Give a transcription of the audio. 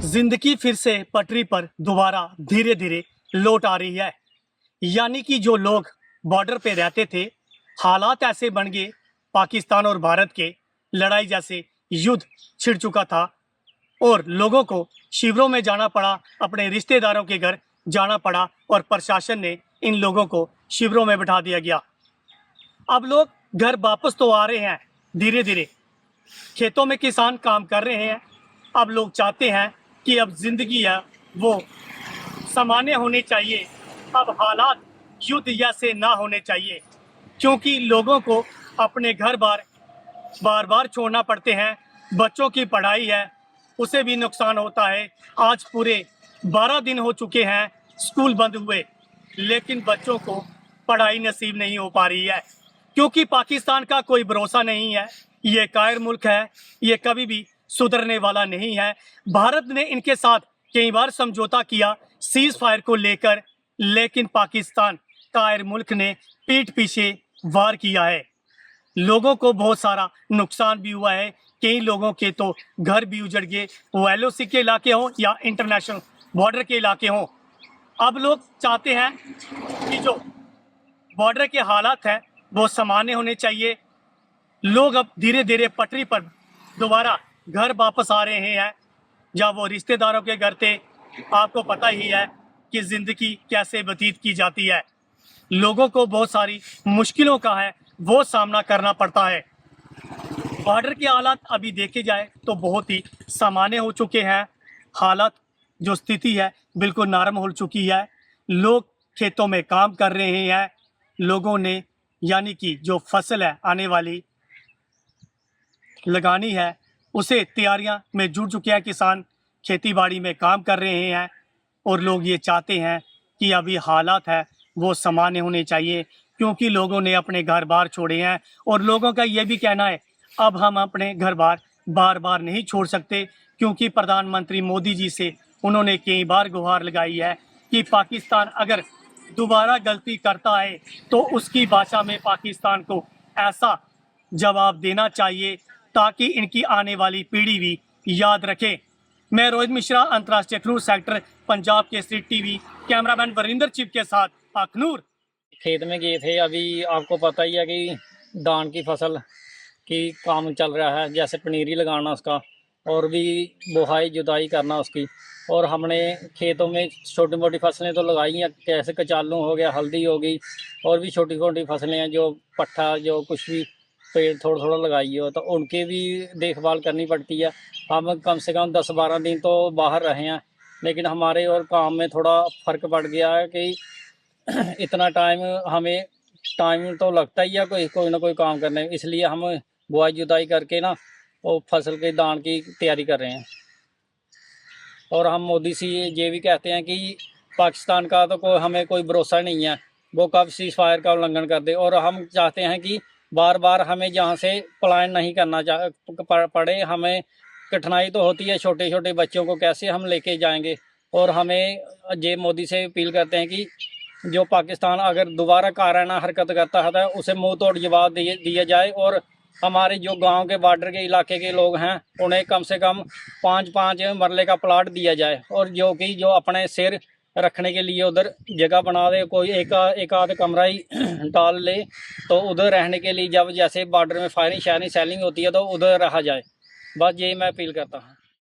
जिंदगी फिर से पटरी पर दोबारा धीरे धीरे लौट आ रही है। यानी कि जो लोग बॉर्डर पे रहते थे, हालात ऐसे बन गए, पाकिस्तान और भारत के लड़ाई जैसे युद्ध छिड़ चुका था और लोगों को शिविरों में जाना पड़ा, अपने रिश्तेदारों के घर जाना पड़ा और प्रशासन ने इन लोगों को शिविरों में बिठा दिया गया। अब लोग घर वापस तो आ रहे हैं धीरे धीरे, खेतों में किसान काम कर रहे हैं। अब लोग चाहते हैं कि अब जिंदगी है वो सामान्य होनी चाहिए, अब हालात युद्ध जैसे ना होने चाहिए, क्योंकि लोगों को अपने घर बार बार छोड़ना पड़ते हैं। बच्चों की पढ़ाई है, उसे भी नुकसान होता है। आज पूरे 12 दिन हो चुके हैं स्कूल बंद हुए, लेकिन बच्चों को पढ़ाई नसीब नहीं हो पा रही है, क्योंकि पाकिस्तान का कोई भरोसा नहीं है। ये कायर मुल्क है, ये कभी भी सुधरने वाला नहीं है। भारत ने इनके साथ कई बार समझौता किया सीज फायर को लेकर, लेकिन पाकिस्तान कायर मुल्क ने पीठ पीछे वार किया है। लोगों को बहुत सारा नुकसान भी हुआ है, कई लोगों के तो घर भी उजड़ गए, वो एलओसी के इलाके हों या इंटरनेशनल बॉर्डर के इलाके हों। अब लोग चाहते हैं कि जो बॉर्डर के हालात हैं वो सामान्य होने चाहिए। लोग अब धीरे धीरे पटरी पर दोबारा घर वापस आ रहे हैं, जहाँ वो रिश्तेदारों के घर थे। आपको पता ही है कि ज़िंदगी कैसे व्यतीत की जाती है, लोगों को बहुत सारी मुश्किलों का है वो सामना करना पड़ता है। बॉर्डर के हालात अभी देखे जाए तो बहुत ही सामान्य हो चुके हैं। हालात जो स्थिति है बिल्कुल नरम हो चुकी है। लोग खेतों में काम कर रहे हैं। लोगों ने यानी कि जो फसल है आने वाली लगानी है, उसे तैयारियां में जुट चुके हैं। किसान खेती बाड़ी में काम कर रहे हैं और लोग ये चाहते हैं कि अभी हालात है वो सामान्य होने चाहिए, क्योंकि लोगों ने अपने घर बार छोड़े हैं और लोगों का ये भी कहना है अब हम अपने घर बार बार नहीं छोड़ सकते, क्योंकि प्रधानमंत्री मोदी जी से उन्होंने कई बार गुहार लगाई है कि पाकिस्तान अगर दोबारा गलती करता है तो उसकी भाषा में पाकिस्तान को ऐसा जवाब देना चाहिए ताकि इनकी आने वाली पीढ़ी भी याद रखे। मैं रोहित मिश्रा, अंतर्राष्ट्रीय Akhnoor sector, Punjab Kesari TV, cameraman Varinder chip के साथ अखनूर। खेत में गए थे। अभी आपको पता ही है कि धान की फसल की काम चल रहा है, जैसे पनीरी लगाना उसका और भी बुहाई जुताई करना उसकी। और हमने खेतों में छोटी मोटी फसलें तो लगाई हैं, जैसे कचालू हो गया, हल्दी हो गई, और भी छोटी छोटी फसलें हैं जो पट्ठा जो कुछ भी पेड़ थोड़ा थोड़ा लगाई हो, तो उनकी भी देखभाल करनी पड़ती है। हम कम से कम 10-12 दिन तो बाहर रहे हैं, लेकिन हमारे और काम में थोड़ा फ़र्क पड़ गया है कि इतना हमें टाइम तो लगता ही है कोई ना कोई काम करने में, इसलिए हम बुआई जुताई करके ना वो फसल के दान की तैयारी कर रहे हैं। और हम मोदी से ये भी कहते हैं कि पाकिस्तान का तो हमें कोई भरोसा नहीं है, वो कब सीज फायर का उल्लंघन कर दे। और हम चाहते हैं कि बार बार हमें जहाँ से पलायन नहीं करना पड़े। हमें कठिनाई तो होती है, छोटे छोटे बच्चों को कैसे हम लेके जाएंगे। और हमें ये मोदी से अपील करते हैं कि जो पाकिस्तान अगर दोबारा काराना हरकत करता है तो उसे मुंह तोड़ जवाब दिया जाए। और हमारे जो गांव के बॉर्डर के इलाके के लोग हैं उन्हें कम से कम 5-5 मरले का प्लाट दिया जाए, और जो अपने सिर रखने के लिए उधर जगह बना दे, कोई एक आध कमरा ही डाल ले, तो उधर रहने के लिए जब जैसे बॉर्डर में फायरिंग शायरिंग सेलिंग होती है तो उधर रहा जाए। बस यही मैं अपील करता हूँ।